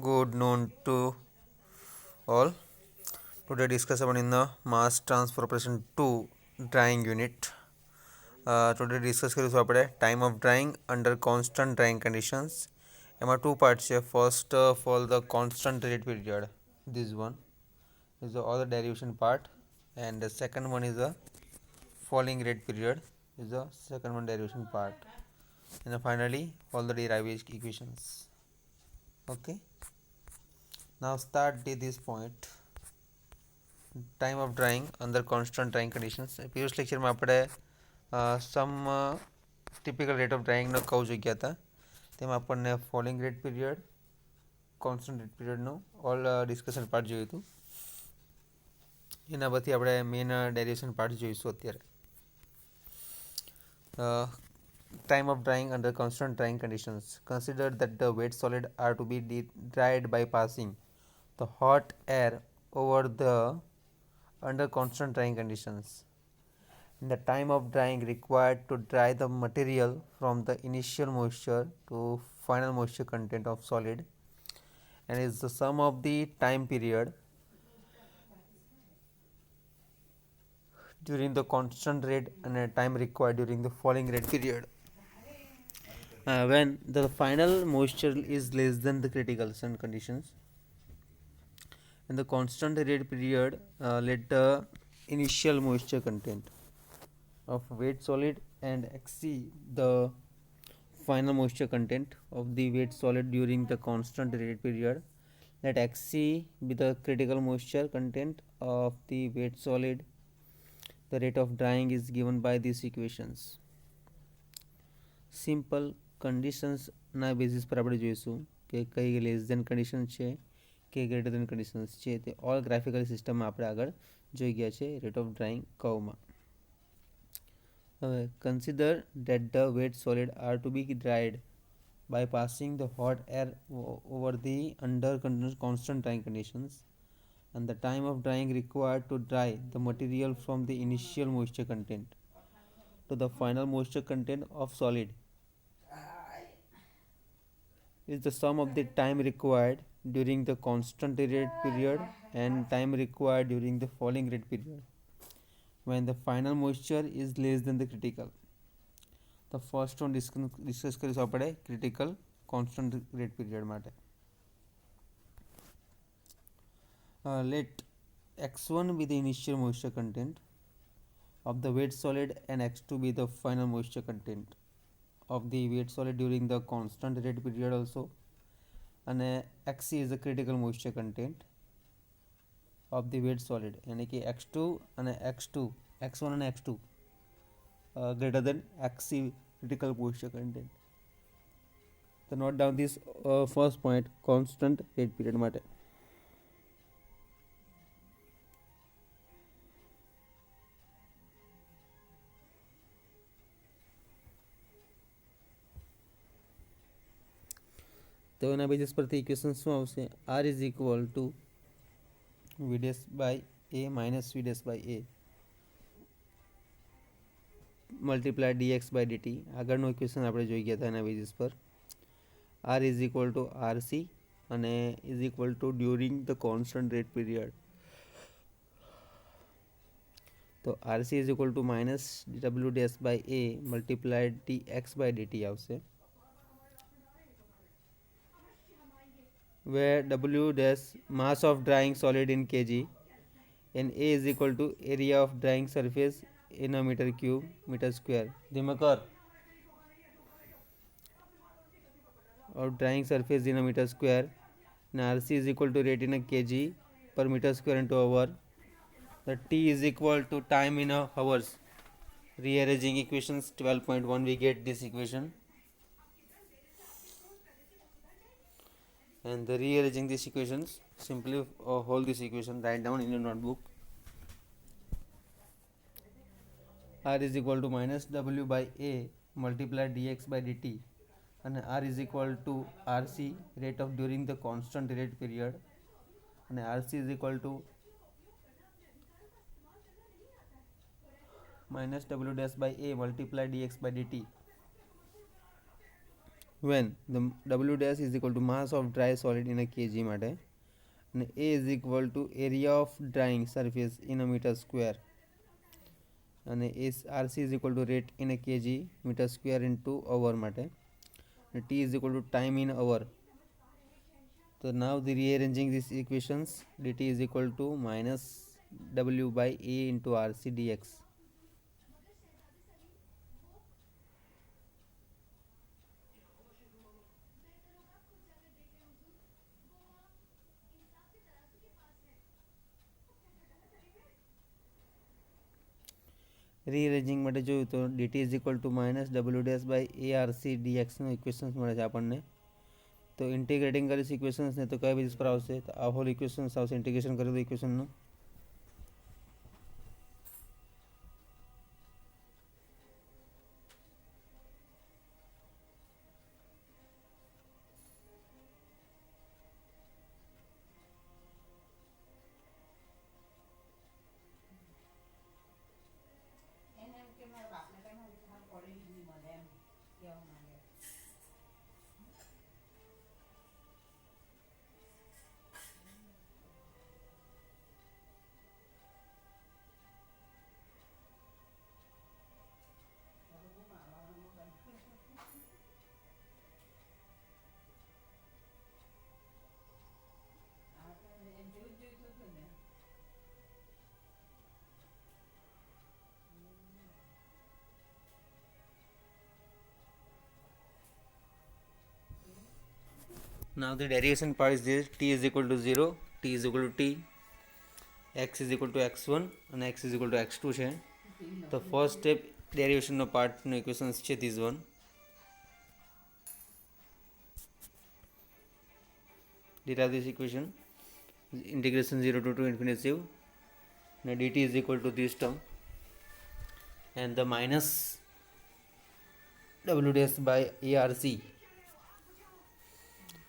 Good noon to all. Today discuss about in the mass transfer operation 2 drying unit. Today discuss કરીશું આપણે time of drying under constant drying conditions. એમાં two parts છે. First of all the constant rate period. This one is all the derivation part, and the second one is the falling rate period. Is the second one derivation part, and then finally all the derivation equations. Okay. Now start this point. Time of drying under constant drying conditions. Previous લેક્ચરમાં આપણે some typical rate of ડ્રાઈંગનો કહું જોઈ ગયા હતા. તેમાં આપણને falling rate period, constant rate પીરિયડનું ઓલ ડિસ્કશન પાર્ટ જોયું હતું. એના પછી આપણે મેઇન ડેરિવેશન પાર્ટ જોઈશું અત્યારે. Time of drying under constant drying conditions. Consider that the wet solid are to be dried by passing the hot air over the under constant drying conditions. In the time of drying required to dry the material from the initial moisture to final moisture content of solid, and is the sum of the time period during the constant rate and time required during the falling rate period. When the final moisture is less than the critical sun conditions, and the constant rate period let the initial moisture content of wet solid and exceed the final moisture content of the wet solid during the constant rate period. Let Xc be the critical moisture content of the wet solid. The rate of drying is given by these equations. Simple conditions ના basis પર આપણે જોઈશું કે કઈ less than condition છે કે greater than conditions છે. તે ઓલ ગ્રાફિકલ સિસ્ટમમાં આપણે આગળ જોઈ ગયા છે રેટ ઓફ ડ્રાઈંગ કર્વમાં. હવે consider that the wet solid are to be dried by passing the hot air over the under constant drying conditions, and the time of drying required to dry the material from the initial moisture content to the final moisture content of solid is the sum of the time required during the constant rate period and time required during the falling rate period when the final moisture is less than the critical. The first one discuss કરીશું આપણે critical constant rate period માટે. Let x1 be the initial moisture content of the wet solid and x2 be the final moisture content of the wet solid during the constant rate period also, and Xc is the critical moisture content of the wet solid, यानी कि x2 and x2 x1 and x2 greater than Xc critical moisture content. So note down this first point constant rate period માટે. તો એના basis પરથી equation શું આવશે? R is equal to V dash by A minus V dash by A multiply dx by dt. આગળનું equation આપણે જોઈ ગયા હતા એના બેસિસ પર. R is equal to RC અને is equal to during the constant rate period. તો RC is equal to minus W dash by A multiplied dx by dt આવશે, where W dash mass of drying solid in kg and A is equal to area of drying surface in a meter cube meter square. Dimakar of drying surface in a meter square, and RC is equal to rate in a kg per meter square into hour. The T is equal to time in a hours. Rearranging equations 12.1 we get this equation, and the rearranging these equations simply hold this equation, write down in your notebook. R is equal to minus W by A multiply dx by dt, and R is equal to RC rate of during the constant rate period, and RC is equal to minus W dash by A multiply dx by dt, when the W dash is equal to mass of dry solid in a kg માટે અને A is equal to area of drying surface in a meter square અને RC is equal to rate in a kg meter square into hour માટે અને T is equal to time in hour. So now the rearranging these equations, dt is equal to minus W by A into RC dx. રીઅરેન્જિંગ માટે જોયું તો dt is equal to minus W dash by ARC dx નું equations મળે છે આપણને. તો integrating કરીશ ઇક્વેશન્સને તો કઈ બેઝિસ પર આવશે? તો આ હોલ ઇક્વેશન્સ આવશે. ઇન્ટિગ્રેશન કરી દો ઇક્વેશનનું. Now the derivation part is this: t is equal to 0, t is equal to t, x is equal to x1 and x is equal to x2 છે. તો ફર્સ્ટ સ્ટેપ ડેરિવેશનનો પાર્ટનો equations છે these one. derive this equation, integration 0 to 2 infinitive. Now dt is equal to this term and the minus W dash by ARC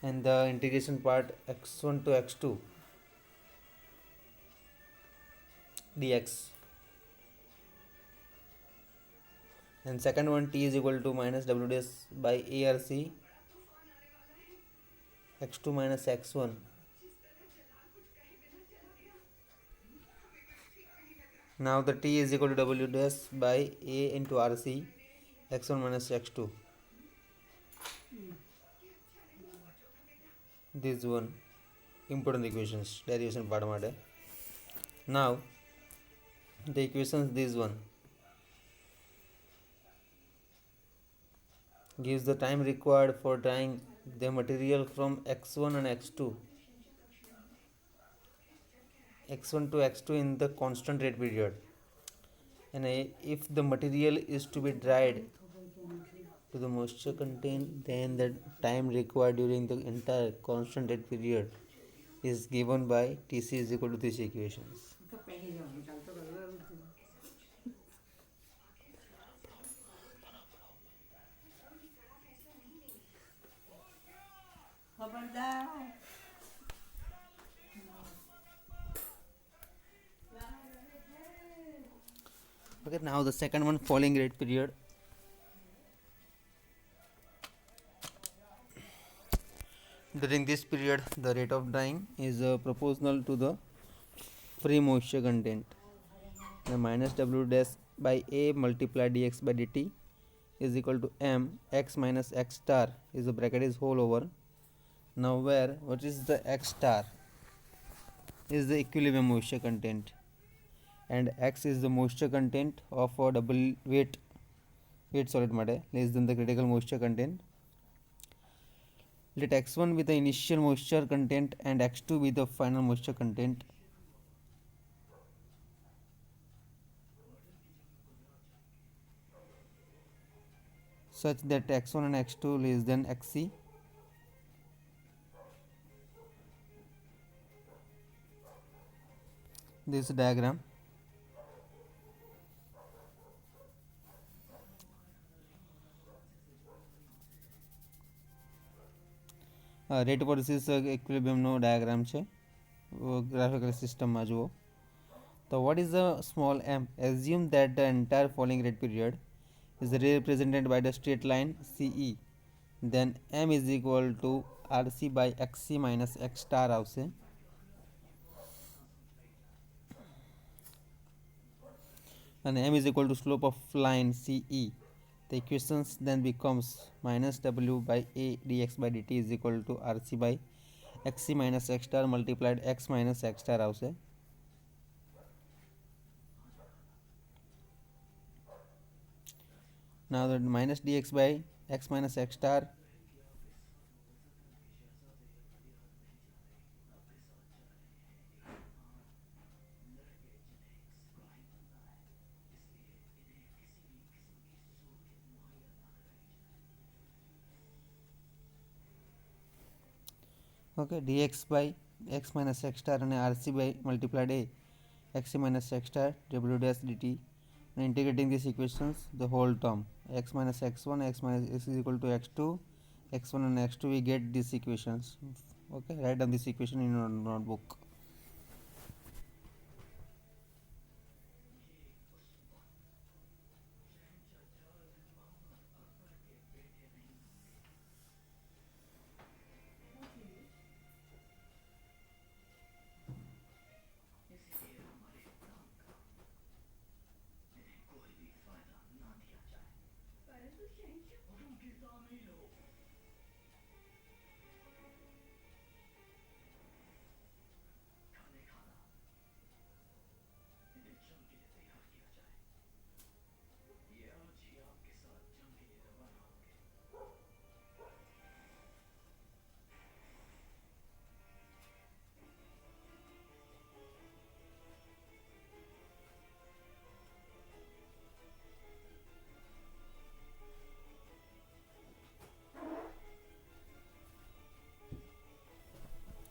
and the integration part x1 to x2 dx, and second one t is equal to minus W dash by ARC x2 minus x1. Now the t is equal to W dash by A into RC x1 minus x2. This one important equations derivation part માટે. Now the equations this one gives the time required for drying the material from x1 and x2 to x2 in the constant rate period, and if the material is to be dried to the moisture content, then the time required during the entire constant rate period is given by Tc is equal to these equations. Okay, now the second one, falling rate period. During this period, the rate of drying is proportional to the free moisture content. The minus W dash by A multiplied dx by dt is equal to m x minus x star is the bracket is whole over. Now where what is the x star is the equilibrium moisture content and x is the moisture content of a double weight solid matter less than the critical moisture content. Let x1 be the initial moisture content and x2 be the final moisture content. Such that x1 and x2 less than xc. This diagram. Rate versus ઇક્વિલિબ્રિયમનો diagram છે graphical સિસ્ટમમાં જુઓ. તો what is the small m? Assume that the entire falling rate period is represented by the straight line CE. Then m is equal to R C by x C minus x star आवशे and m is equal to slope of line CE. The equations then becomes minus w by a dx by dt is equal to rc by xc minus x star multiplied x minus x star આવશે. Now the minus dx by x minus x star okay dx by x minus x star and rc by multiplied a x minus x star w dash dt and integrating these equations the whole term x minus x1 x minus x is equal to x2 x1 and x2 we get these equations. Okay, write down this equation in your notebook.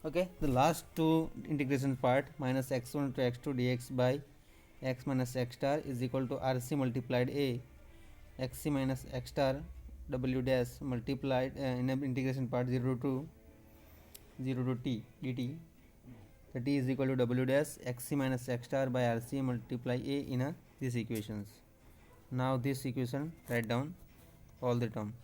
Okay, the last two integration part minus x1 to x2 dx by x minus x star is equal to rc multiplied a xc minus x star w dash multiplied in a integration part 0 to 0 to t dt. The t is equal to w dash xc minus x star by rc multiply a in these equations. Now this equation write down all the term.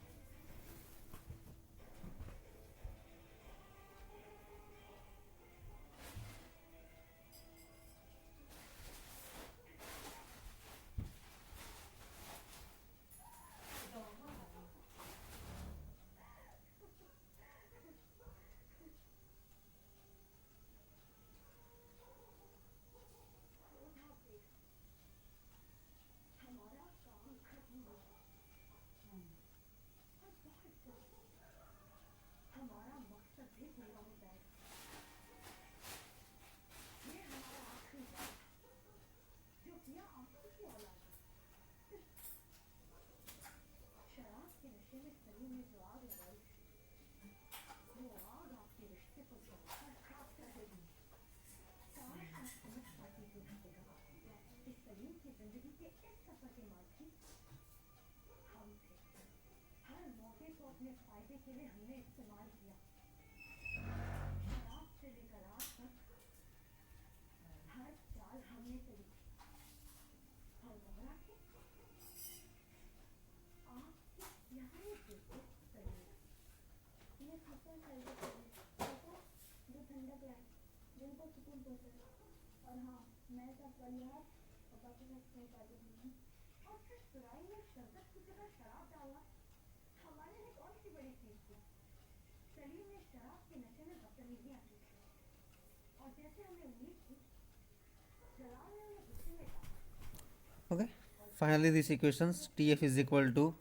Okay, finally these equations tf is equal to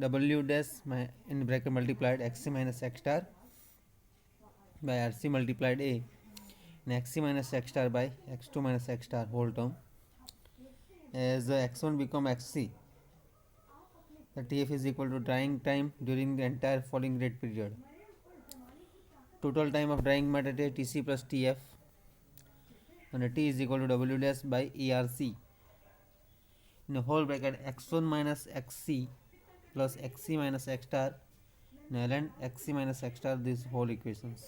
w dash in bracket multiplied xc minus x star by rc multiplied a and xc minus x star by x2 minus x star whole term. As x1 become xc, the tf is equal to drying time during the entire falling rate period. Total time of drying matter tc plus tf and t is equal to w dash by erc in a whole bracket x1 minus xc plus xc minus x star and xc minus x star these whole equations.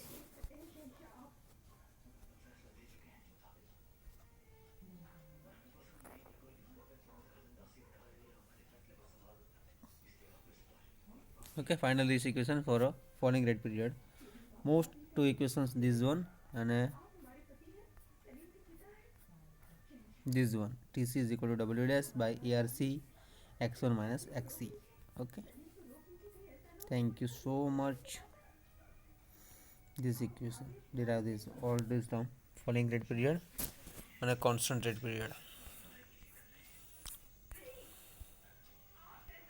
Okay, find this equation for a falling rate period. Most two equations, this one and this one. Tc is equal to W dash by ARC x1 minus xc. Okay, thank you so much. This equation derive this all this term falling rate period and a constant rate period.